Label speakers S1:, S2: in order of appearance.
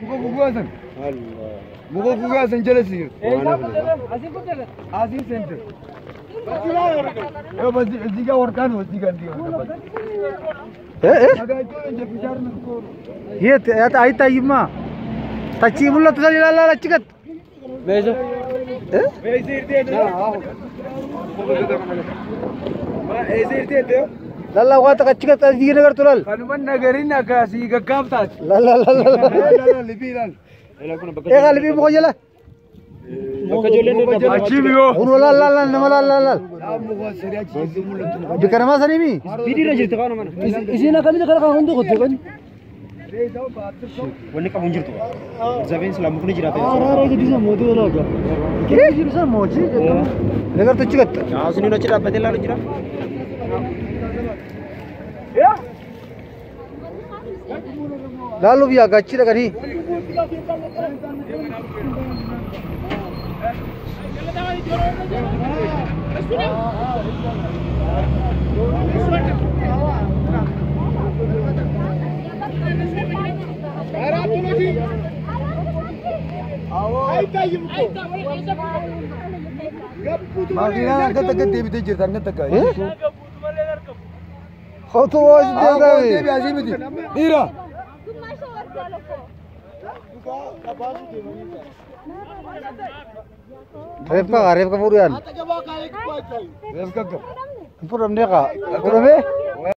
S1: Muka gugasan. Muka gugasan jalasi. Asim center. Yo basi ziga workan ziga dia. Ada itu yang bicara nak.
S2: Ye ay tayyima. Tachimulla tu la la chikat.
S1: Bezo. Bezo irte de. Ma eze irte de.
S2: Lalla wata chikat ziga nagar tulal.
S1: Hanuman nagarin ka ziga kapta.
S2: Lalla
S1: Lalla libiran.
S2: Ega libi mo jala.
S1: Achibio.
S2: Uno la namala la.
S1: Muka seriya chizu mulut.
S2: Bikarama sanimi.
S1: Bidi na jirta kana mana.
S2: Isina kali kala hundu gotu kan.
S1: Wanne ka munjirtu. Zaben salam mukni jirata.
S2: Ara ke disa modi wala ga. Kire jirsa moji. Nagar tu chikat.
S1: Asini no chira badela no chira.
S2: Lalu biya gachi da gari.
S1: Makina kata kete bite jirta ngata ka.
S2: Khoto was dega
S1: Devi azimiti. Ira.
S2: Rep ka purian.
S1: Ref ka.
S2: Puram deka. Puram